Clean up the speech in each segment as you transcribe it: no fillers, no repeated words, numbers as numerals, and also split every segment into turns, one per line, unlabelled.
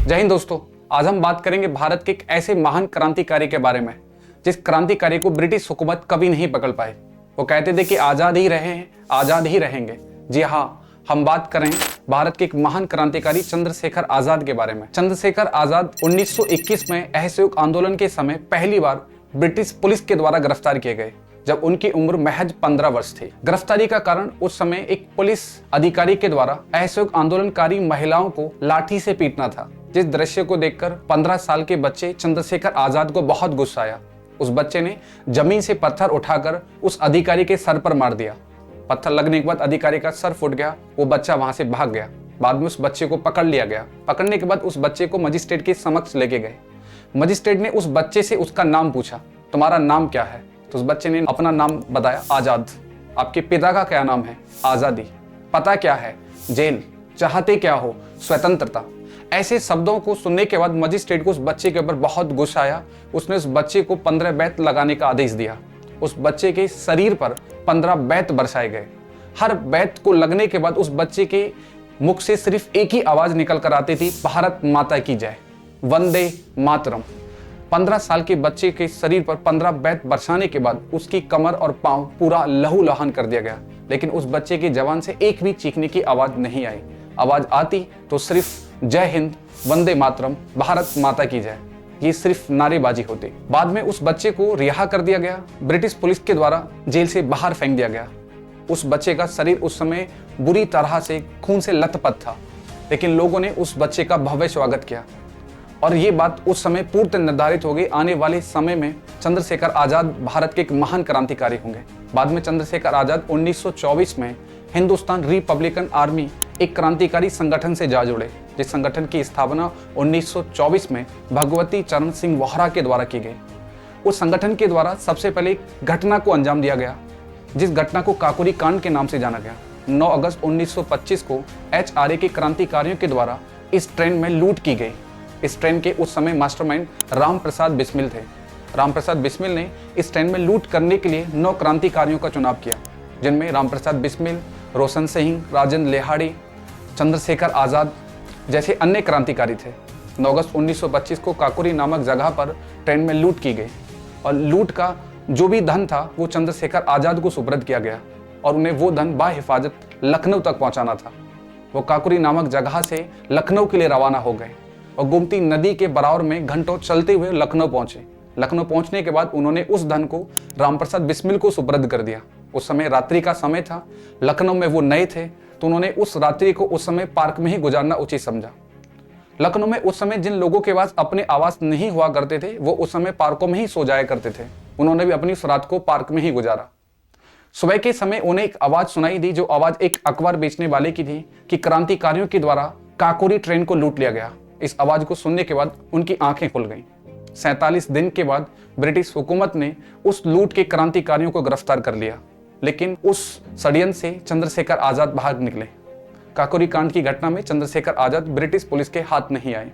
जय हिंद दोस्तों, आज हम बात करेंगे भारत के एक ऐसे महान क्रांतिकारी के बारे में जिस क्रांतिकारी को ब्रिटिश हुकूमत कभी नहीं पकड़ पाई। वो कहते थे कि आजाद ही रहे हैं, आजाद ही रहेंगे। जी हाँ, हम बात करें भारत के एक महान क्रांतिकारी चंद्रशेखर आजाद के बारे में। चंद्रशेखर आजाद 1921 में असहयोग आंदोलन के समय पहली बार ब्रिटिश पुलिस के द्वारा गिरफ्तार किए गए, जब उनकी उम्र महज 15 वर्ष थी। गिरफ्तारी का कारण उस समय एक पुलिस अधिकारी के द्वारा असहयोग आंदोलनकारी महिलाओं को लाठी से पीटना था, जिस दृश्य को देखकर 15 साल के बच्चे चंद्रशेखर आजाद को बहुत गुस्सा आया। उस बच्चे ने जमीन से पत्थर उठाकर उस अधिकारी के सर पर मार दिया। पत्थर लगने के बाद अधिकारी का सर फूट गया, वो बच्चा वहां से भाग गया। बाद में उस बच्चे को पकड़ लिया गया। पकड़ने के बाद उस बच्चे को मजिस्ट्रेट के समक्ष लेके गए। मजिस्ट्रेट ने उस बच्चे से उसका नाम पूछा, तुम्हारा नाम क्या है? तो उस बच्चे ने अपना नाम बताया, आजाद। आपके पिता का क्या नाम है? आजादी। पता क्या है? जेल। चाहते क्या हो? स्वतंत्रता। ऐसे शब्दों को सुनने के बाद मजिस्ट्रेट को उस बच्चे के ऊपर बहुत गुस्सा आया। उसने उस बच्चे को 15 बेत लगाने का आदेश दिया। उस बच्चे के शरीर पर 15 बेत बरसाए गए। हर बेत को लगने के बाद उस बच्चे के मुख से सिर्फ एक ही आवाज निकल कर आती थी, भारत माता की जय, वंदे मातरम। 15 साल के बच्चे के शरीर पर 15 बेत बरसाने के बाद उसकी कमर और पांव पूरा लहूलुहान कर दिया गया, लेकिन उस बच्चे की जबान से एक भी चीखने की आवाज नहीं आई। आवाज आती तो सिर्फ जय हिंद, वंदे मातरम, भारत माता की जय, ये सिर्फ नारेबाजी होती। बाद में उस बच्चे को रिहा कर दिया गया। ब्रिटिश पुलिस के द्वारा जेल से बाहर फेंक दिया गया। उस बच्चे का शरीर उस समय बुरी तरह से खून से लथपथ था, लेकिन लोगों ने उस बच्चे का भव्य स्वागत किया और ये बात उस समय पूर्व निर्धारित हो गई, आने वाले समय में चंद्रशेखर आजाद भारत के एक महान क्रांतिकारी होंगे। बाद में चंद्रशेखर आजाद 1924 में हिंदुस्तान रिपब्लिकन आर्मी एक क्रांतिकारी संगठन से जा जुड़े, जिस संगठन की स्थापना 1924 में भगवती चरण सिंह वोहरा के द्वारा की गई। उस संगठन के द्वारा सबसे पहले एक घटना को अंजाम दिया गया, जिस घटना को काकोरी कांड के नाम से जाना गया। 9 अगस्त 1925 को HRA के क्रांतिकारियों के द्वारा इस ट्रेन में लूट की गई। इस ट्रेन के उस समय मास्टरमाइंड राम प्रसाद बिस्मिल थे। राम प्रसाद बिस्मिल ने इस ट्रेन में लूट करने के लिए 9 क्रांतिकारियों का चुनाव किया, जिनमें राम प्रसाद बिस्मिल, रोशन सिंह, राजेंद्र लेहाड़ी, चंद्रशेखर आजाद जैसे अन्य क्रांतिकारी थे। 9 अगस्त 1925 को काकोरी नामक जगह पर ट्रेन में लूट की गई और लूट का जो भी धन था वो चंद्रशेखर आजाद को सुपुर्द किया गया और उन्हें वो धन बाहिफाजत लखनऊ तक पहुंचाना था। वो काकोरी नामक जगह से लखनऊ के लिए रवाना हो गए और गोमती नदी के बराबर में घंटों चलते हुए लखनऊ पहुंचे। लखनऊ पहुंचने के बाद उन्होंने उस धन को रामप्रसाद बिस्मिल को सुपुर्द कर दिया। उस समय रात्रि का समय था, लखनऊ में वो नए थे, तो उन्होंने उस रात्रि को उस समय पार्क में ही गुजारना उचित समझा। लखनऊ में उस समय जिन लोगों के पास अपने आवास नहीं हुआ करते थे, वो उस समय पार्कों में ही सो जाया करते थे। उन्होंने भी अपनी उस रात को पार्क में ही गुजारा। सुबह के समय उन्हें एक आवाज सुनाई दी, जो आवाज एक अखबार बेचने वाले की थी कि क्रांतिकारियों के द्वारा काकोरी ट्रेन को लूट लिया गया। इस आवाज को सुनने के बाद उनकी आंखें खुल गईं। 47 दिन के बाद ब्रिटिश हुकूमत ने उस लूट के क्रांतिकारियों को गिरफ्तार कर लिया, लेकिन उस षड्यंत्र से चंद्रशेखर आजाद भाग निकले। काकोरी कांड की घटना में चंद्रशेखर आजाद ब्रिटिश पुलिस के हाथ नहीं आए,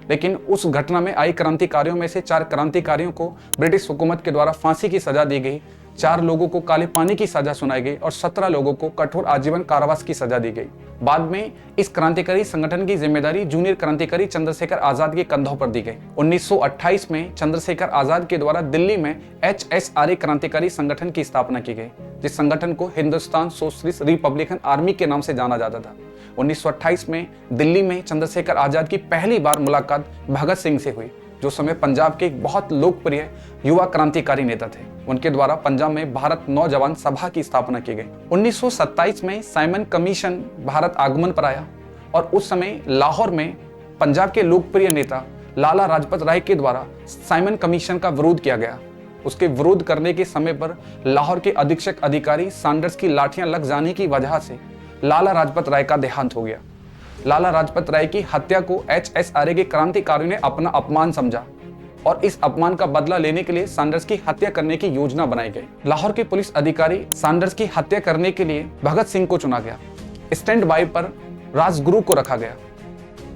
लेकिन उस घटना में आई क्रांतिकारियों में से 4 क्रांतिकारियों को ब्रिटिश हुकूमत के द्वारा फांसी की सजा दी गई, 4 लोगों को काले पानी की सजा सुनाई गई और 17 लोगों को कठोर आजीवन कारावास की सजा दी गई। बाद में इस क्रांतिकारी संगठन की जिम्मेदारी जूनियर क्रांतिकारी चंद्रशेखर आजाद के कंधों पर दी गई। 1928 में चंद्रशेखर आजाद के द्वारा दिल्ली में HSRA क्रांतिकारी संगठन की स्थापना की गई, जिस संगठन को हिंदुस्तान सोशलिस्ट रिपब्लिकन आर्मी के नाम से जाना जाता था। 1928 में दिल्ली में चंद्रशेखर आजाद की पहली बार मुलाकात भगत सिंह से हुई, जो समय पंजाब के एक बहुत लोकप्रिय युवा क्रांतिकारी नेता थे। उनके द्वारा पंजाब में भारत नौजवान सभा की स्थापना की गई। 1927 में साइमन कमीशन भारत आगमन पर आया और उस समय लाहौर में पंजाब के लोकप्रिय नेता लाला लाजपत राय के द्वारा साइमन कमीशन का विरोध किया गया। उसके विरोध करने के समय पर लाहौर के अधीक्षक अधिकारी सैंडर्स की लाठियां लग जाने की वजह से लाला लाजपत राय का देहांत हो गया। लाला लाजपत राय की हत्या को HSRA के क्रांतिकारियों ने अपना अपमान समझा और इस अपमान का बदला लेने के लिए सैंडर्स की हत्या करने की योजना बनाई गई। लाहौर के पुलिस अधिकारी सैंडर्स की हत्या करने के लिए भगत सिंह को चुना गया। स्टैंड बाय पर राजगुरु को रखा गया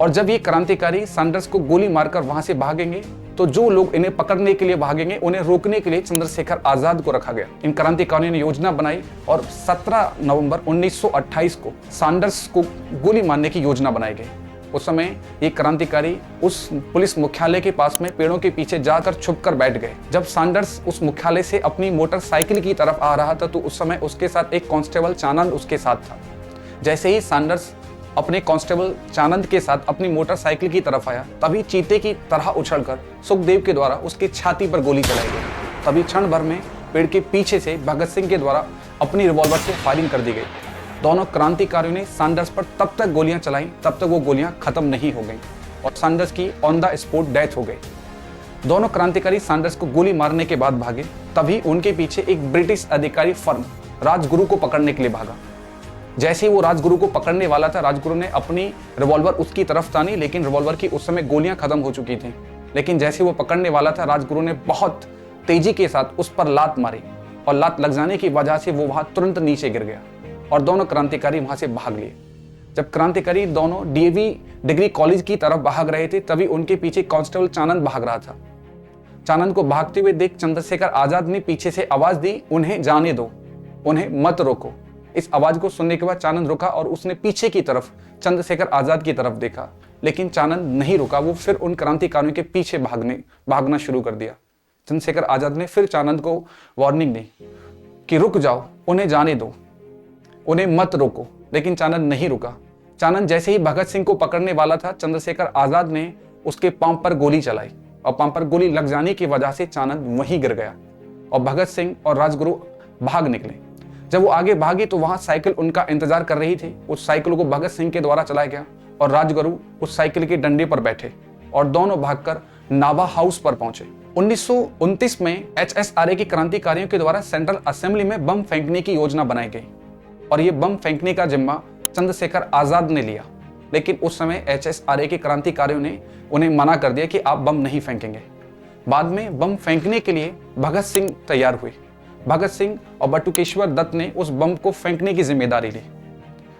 और जब ये क्रांतिकारी सैंडर्स को गोली मारकर वहां से भागेंगे, तो जो लोग इन्हें पकड़ने के लिए भागेंगे, उन्हें रोकने के लिए चंद्रशेखर आजाद को रखा गया। इन क्रांतिकारियों ने योजना बनाई और 17 नवंबर 1928 को सैंडर्स को गोली मारने की योजना बनाई गई। उस समय ये क्रांतिकारी उस पुलिस मुख्यालय के पास में पेड़ों के पीछे जाकर छुपकर बैठ गए। जब सैंडर्स उस मुख्यालय से अपनी मोटरसाइकिल की तरफ आ रहा था तो उस समय उसके साथ एक कांस्टेबल चानंद उसके साथ था। जैसे ही सैंडर्स अपने कांस्टेबल चानंद के साथ अपनी मोटरसाइकिल की तरफ आया, तभी चीते की तरह उछलकर सुखदेव के द्वारा उसकी छाती पर गोली चलाई गई। तभी क्षण भर में पेड़ के पीछे से भगत सिंह के द्वारा अपनी रिवॉल्वर से फायरिंग कर दी गई। दोनों क्रांतिकारियों ने सैंडर्स पर तब तक गोलियां चलाई तब तक वो गोलियां खत्म नहीं हो गईं और सैंडर्स की ऑन द स्पॉट डेथ हो गई। दोनों क्रांतिकारी सैंडर्स को गोली मारने के बाद भागे। तभी उनके पीछे एक ब्रिटिश अधिकारी फर्म राजगुरु को पकड़ने के लिए भागा। जैसे ही वो राजगुरु को पकड़ने वाला था, राजगुरु ने अपनी रिवॉल्वर उसकी तरफ तानी, लेकिन रिवॉल्वर की उस समय गोलियां खत्म हो चुकी थी। लेकिन जैसे वो पकड़ने वाला था, राजगुरु ने बहुत तेजी के साथ उस पर लात मारी और लात लग जाने की वजह से वो वहां तुरंत नीचे गिर गया और दोनों क्रांतिकारी वहां से भाग लिए। जब क्रांतिकारी दोनों डीएवी डिग्री कॉलेज की तरफ भाग रहे थे, तभी उनके पीछे कांस्टेबल चानंद भाग रहा था। चानंद को भागते हुए देख चंद्रशेखर आजाद ने पीछे से आवाज दी, उन्हें जाने दो, उन्हें मत रोको। इस आवाज को सुनने के बाद चानंद रुका और उसने पीछे की तरफ चंद्रशेखर आजाद की तरफ देखा, लेकिन चानंद नहीं रुका। वो फिर उन क्रांतिकारियों के पीछे भागना शुरू कर दिया। चंद्रशेखर आजाद ने फिर चानंद को वार्निंग दी कि रुक जाओ, उन्हें जाने दो, उन्हें मत रोको, लेकिन चानंद नहीं रुका। चानंद जैसे ही भगत सिंह को पकड़ने वाला था, चंद्रशेखर आजाद ने उसके पांव पर गोली चलाई और पांव पर गोली लग जाने की वजह से चानंद वहीं गिर गया और भगत सिंह और राजगुरु भाग निकले। जब वो आगे भागे तो वहां साइकिल उनका इंतजार कर रही थी। उस साइकिल को भगत सिंह के द्वारा चलाया गया और राजगुरु उस साइकिल के डंडे पर बैठे और दोनों भागकर नाभा हाउस पर पहुंचे। 1929 में HSRA के क्रांतिकारियों के द्वारा सेंट्रल असेंबली में बम फेंकने की योजना बनाई गई और ये बम फेंकने का जिम्मा चंद्रशेखर आजाद ने लिया। लेकिन उस समय HSRA के क्रांतिकारियों ने उन्हें मना कर दिया कि आप बम नहीं फेंकेंगे। बाद में बम फेंकने के लिए भगत सिंह तैयार हुए। भगत सिंह और बटुकेश्वर दत्त ने उस बम को फेंकने की जिम्मेदारी ली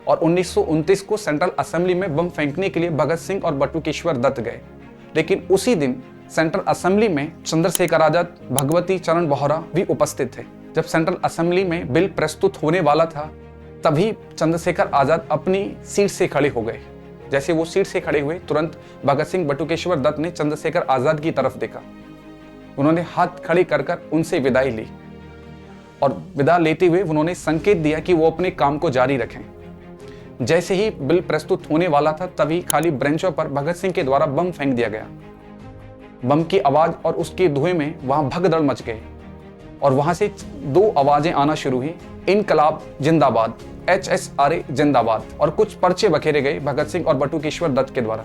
और 1929 को सेंट्रल असेंबली में बम फेंकने के लिए भगत सिंह और बटुकेश्वर दत्त गए। लेकिन उसी दिन सेंट्रल असेंबली में चंद्रशेखर आजाद, भगवती चरण वोहरा भी उपस्थित थे। जब सेंट्रल असेंबली में बिल प्रस्तुत होने वाला था, तभी चंद्रशेखर आजाद अपनी सीट से खड़े हो गए। जैसे वो सीट से खड़े हुए, तुरंत भगत सिंह, बटुकेश्वर दत्त ने चंद्रशेखर आजाद की तरफ देखा। उन्होंने हाथ खड़े कर उनसे विदाई ली और विदा लेते हुए उन्होंने संकेत दिया कि वो अपने काम को जारी रखें। जैसे ही बिल प्रस्तुत होने वाला था, तभी खाली ब्रेंचों पर भगत सिंह के द्वारा बम फेंक दिया गया। बम की आवाज और उसके धुएं में वहां भगदड़ मच गई और वहां से दो आवाजें आना शुरू हुई, इनकलाब जिंदाबाद, HSRA जिंदाबाद, और कुछ पर्चे बखेरे गए भगत सिंह और बटुकेश्वर दत्त के द्वारा,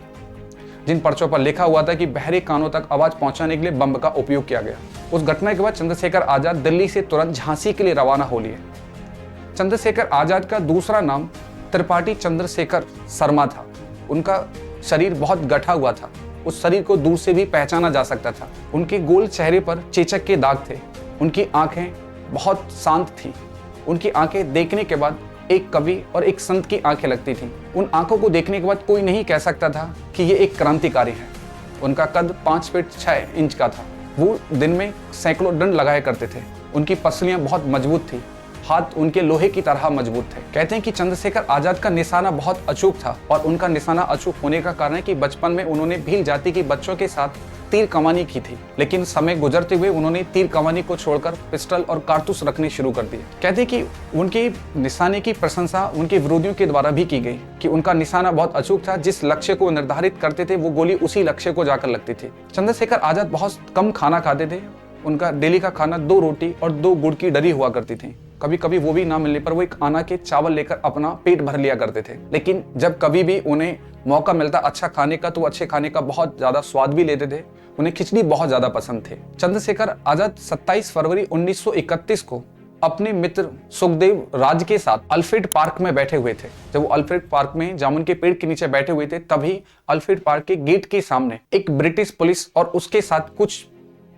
जिन पर्चों पर लिखा हुआ था कि बहरे कानों तक आवाज पहुंचाने के लिए बम का उपयोग किया गया। उस घटना के बाद चंद्रशेखर आजाद दिल्ली से तुरंत झांसी के लिए रवाना हो लिए। चंद्रशेखर आजाद का दूसरा नाम त्रिपाठी चंद्रशेखर शर्मा था। उनका शरीर बहुत गठा हुआ था, उस शरीर को दूर से भी पहचाना जा सकता था। उनके गोल चेहरे पर चेचक के दाग थे। उनकी आंखें बहुत शांत थी। उनकी आंखें देखने के बाद एक कवि और एक संत की आंखें लगती थीं। उन आंखों को देखने के बाद कोई नहीं कह सकता था कि ये एक क्रांतिकारी है। उनका कद 5 फीट 6 इंच का था। वो दिन में सैकड़ों दंड लगाया करते थे। उनकी पसलियां बहुत मजबूत थी, हाथ उनके लोहे की तरह मजबूत थे। कहते हैं कि चंद्रशेखर आजाद का निशाना बहुत अचूक था और उनका निशाना अचूक होने का कारण है कि बचपन में उन्होंने भील जाति के बच्चों के साथ तीर कमानी की थी, लेकिन समय गुजरते हुए उन्होंने तीर कमानी को छोड़कर पिस्टल और कारतूस रखने शुरू कर दिए। कहते हैं कि उनके निशाने की प्रशंसा उनके विरोधियों के द्वारा भी की गई कि उनका निशाना बहुत अचूक था। जिस लक्ष्य को निर्धारित करते थे, वो गोली उसी लक्ष्य को जाकर लगती थी। चंद्रशेखर आजाद बहुत कम खाना खाते थे। उनका डेली का खाना 2 रोटी और 2 गुड़ की डरी हुआ करती थी। कभी कभी वो भी ना मिलने पर वो एक आना के चावल लेकर अपना पेट भर लिया करते थे। लेकिन जब कभी भी उन्हें मौका मिलता अच्छा खाने का, तो अच्छे खाने का बहुत ज्यादा स्वाद भी लेते थे। उन्हें खिचड़ी बहुत ज्यादा पसंद थे। चंद्रशेखर आजाद 27 फरवरी 1931 को अपने मित्र सुखदेव राज के साथ अल्फ्रेड पार्क में बैठे हुए थे। जब वो अल्फ्रेड पार्क में जामुन के पेड़ के नीचे बैठे हुए थे, तभी अल्फ्रेड पार्क के गेट के सामने एक ब्रिटिश पुलिस और उसके साथ कुछ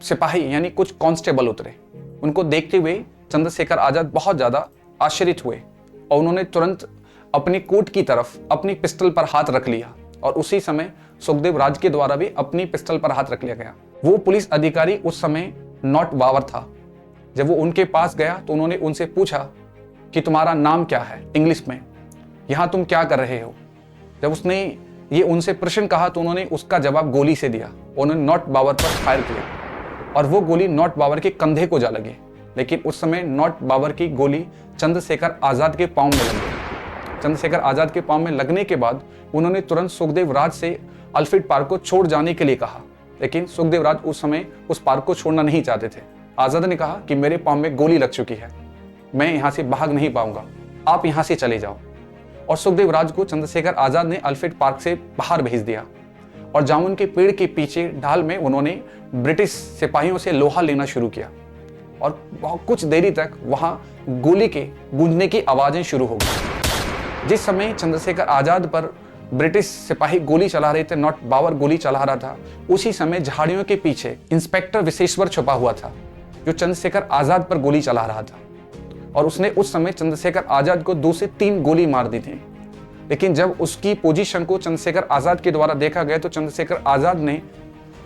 सिपाही यानी कुछ कांस्टेबल उतरे। उनको देखते हुए चंद्रशेखर आजाद बहुत ज्यादा आश्चर्यित हुए और उन्होंने तुरंत अपनी कोट की तरफ अपनी पिस्टल पर हाथ रख लिया और उसी समय सुखदेव राज के द्वारा भी अपनी पिस्टल पर हाथ रख लिया गया। वो पुलिस अधिकारी उस समय नॉट बावर था। जब वो उनके पास गया तो उन्होंने उनसे पूछा कि तुम्हारा नाम क्या है, इंग्लिश में, यहाँ तुम क्या कर रहे हो। जब उसने ये उनसे प्रश्न कहा तो उन्होंने उसका जवाब गोली से दिया। उन्होंने नॉट बाबर पर फायर किया और वो गोली नॉट बाबर के कंधे को जा लगी, लेकिन उस समय नॉट बाबर की गोली चंद्रशेखर आज़ाद के पाँव में लगी। चंद्रशेखर आज़ाद के पाँव में लगने के बाद उन्होंने तुरंत सुखदेव राज से अल्फ्रेड पार्क को छोड़ जाने के लिए कहा, लेकिन सुखदेव राज उस समय उस पार्क को छोड़ना नहीं चाहते थे। आज़ाद ने कहा कि मेरे पाँव में गोली लग चुकी है, मैं यहाँ से भाग नहीं पाऊंगा, आप यहाँ से चले जाओ। और सुखदेव राज को चंद्रशेखर आज़ाद ने अल्फ्रेड पार्क से बाहर भेज दिया और जामुन के पेड़ के पीछे ढाल में उन्होंने ब्रिटिश सिपाहियों से लोहा लेना शुरू किया और कुछ देरी तक वहां गोली के गूंजने की आवाजें शुरू हो गई। जिस समय चंद्रशेखर आज़ाद पर ब्रिटिश सिपाही गोली चला रहे थे, नॉट बाबर गोली चला रहा था, उसी समय झाड़ियों के पीछे इंस्पेक्टर विशेश्वर छुपा हुआ था जो चंद्रशेखर आज़ाद पर गोली चला रहा था और उसने उस समय चंद्रशेखर आज़ाद को 2 से 3 गोली मार दी थी। लेकिन जब उसकी पोजीशन को चंद्रशेखर आज़ाद के द्वारा देखा गया तो चंद्रशेखर आज़ाद ने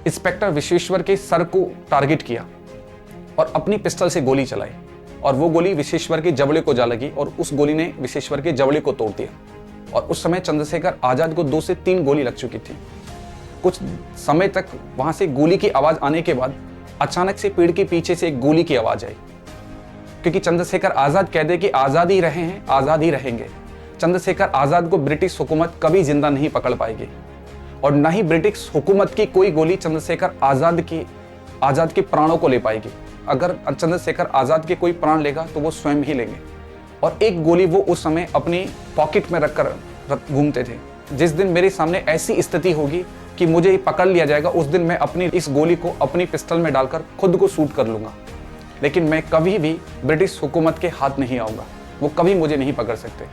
इंस्पेक्टर विशेश्वर के सर को टारगेट किया और अपनी पिस्टल से गोली चलाई और वो गोली विशेश्वर के जबड़े को जा लगी और उस गोली ने विशेश्वर के जबड़े को तोड़ दिया। और उस समय चंद्रशेखर आज़ाद को 2 से 3 गोली लग चुकी थी। कुछ समय तक वहां से गोली की आवाज आने के बाद अचानक से पेड़ के पीछे से एक गोली की आवाज आई, क्योंकि चंद्रशेखर आज़ाद कहते कि आज़ाद ही रहे हैं, आज़ाद ही रहेंगे। चंद्रशेखर आज़ाद को ब्रिटिश हुकूमत कभी जिंदा नहीं पकड़ पाएगी और न ही ब्रिटिश हुकूमत की कोई गोली चंद्रशेखर आज़ाद के प्राणों को ले पाएगी। अगर चंद्रशेखर आज़ाद के कोई प्राण लेगा तो वो स्वयं ही लेंगे। और एक गोली वो उस समय अपनी पॉकेट में रखकर घूमते थे। जिस दिन मेरे सामने ऐसी स्थिति होगी कि मुझे पकड़ लिया जाएगा, उस दिन मैं अपनी इस गोली को अपनी पिस्टल में डालकर खुद को शूट कर लूंगा, लेकिन मैं कभी भी ब्रिटिश हुकूमत के हाथ नहीं आऊँगा, वो कभी मुझे नहीं पकड़ सकते।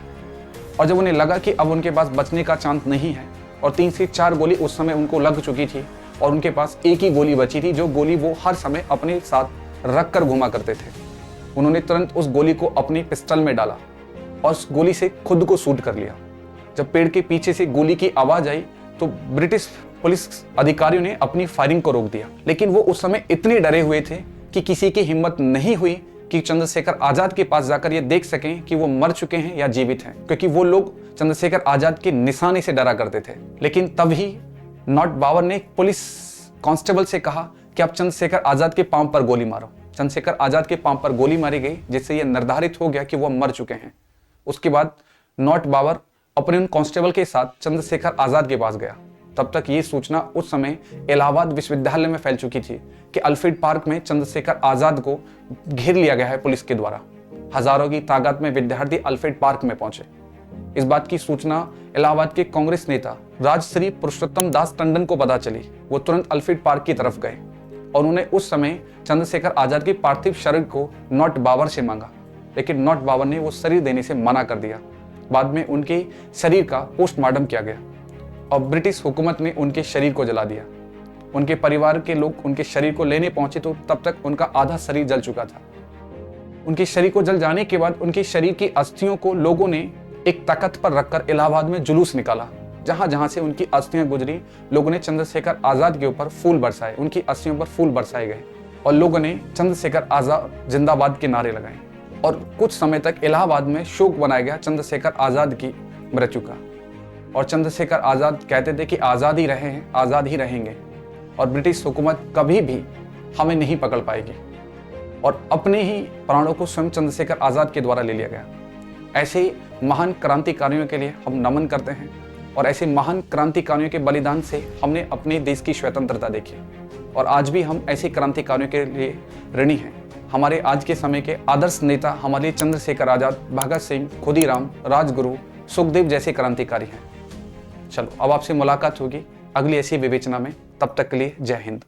और जब उन्हें लगा कि अब उनके पास बचने का चांस नहीं है और 3 से 4 गोली उस समय उनको लग चुकी थी और उनके पास एक ही गोली बची थी, जो गोली वो हर समय अपने साथ रख कर घुमा करते थे, उन्होंने तुरंत उस गोली को अपनी पिस्टल में डाला और उस गोली से खुद को शूट कर लिया। जब पेड़ के पीछे से गोली की आवाज आई तो ब्रिटिश पुलिस अधिकारियों ने अपनी फायरिंग को रोक दिया, लेकिन वो उस समय इतने डरे हुए थे कि किसी की हिम्मत नहीं हुई कि चंद्रशेखर आज़ाद के पास जाकर ये देख सकें कि वो मर चुके हैं या जीवित हैं, क्योंकि वो लोग चंद्रशेखर आज़ाद के निशाने से डरा करते थे। लेकिन तभी नॉट बाबर ने पुलिस कांस्टेबल से कहा कि आप चंद्रशेखर आज़ाद के पांव पर गोली मारो। चंद्रशेखर आज़ाद के पांव पर गोली मारी गई, जिससे यह निर्धारित हो गया कि वह मर चुके हैं। उसके बाद नॉट बाबर अपने उन कांस्टेबल के साथ चंद्रशेखर आज़ाद के पास गया। तब तक ये सूचना उस समय इलाहाबाद विश्वविद्यालय में फैल चुकी थी कि अल्फ्रेड पार्क में चंद्रशेखर आज़ाद को घेर लिया गया है पुलिस के द्वारा। हजारों की तादाद में विद्यार्थी अल्फ्रेड पार्क में पहुंचे। इस बात की सूचना इलाहाबाद के कांग्रेस नेता राजश्री पुरुषोत्तम दास टंडन को पता चली। वो तुरंत अल्फ्रेड पार्क की तरफ गए और उन्होंने उस समय चंद्रशेखर आज़ाद की पार्थिव शरीर को नॉट बाबर से मांगा, लेकिन नॉट बाबर ने वो शरीर देने से मना कर दिया। बाद में उनके शरीर का पोस्टमार्टम किया गया और ब्रिटिश हुकूमत ने उनके शरीर को जला दिया। उनके परिवार के लोग उनके शरीर को लेने पहुंचे तो तब तक उनका आधा शरीर जल चुका था। उनके शरीर को जल जाने के बाद उनके शरीर की अस्थियों को लोगों ने एक तख्त पर रखकर इलाहाबाद में जुलूस निकाला। जहां जहां से उनकी अस्थियां गुजरी, लोगों ने चंद्रशेखर आज़ाद के ऊपर फूल बरसाए, उनकी अस्थियों पर फूल बरसाए गए और लोगों ने चंद्रशेखर आज़ाद जिंदाबाद के नारे लगाए। और कुछ समय तक इलाहाबाद में शोक मनाया गया चंद्रशेखर आज़ाद की मृत्यु का। और चंद्रशेखर आज़ाद कहते थे कि आज़ाद ही रहे हैं, आज़ाद ही रहेंगे और ब्रिटिश हुकूमत कभी भी हमें नहीं पकड़ पाएगी। और अपने ही प्राणों को स्वयं चंद्रशेखर आज़ाद के द्वारा ले लिया गया। ऐसे महान क्रांतिकारियों के लिए हम नमन करते हैं और ऐसे महान क्रांतिकारियों के बलिदान से हमने अपने देश की स्वतंत्रता देखी और आज भी हम ऐसे क्रांतिकारियों के लिए ऋणी हैं। हमारे आज के समय के आदर्श नेता हमारे चंद्रशेखर आज़ाद, भगत सिंह, खुदीराम, राजगुरु, सुखदेव जैसे क्रांतिकारी हैं। चलो अब आपसे मुलाकात होगी अगली ऐसी विवेचना में। तब तक के लिए जय हिंद।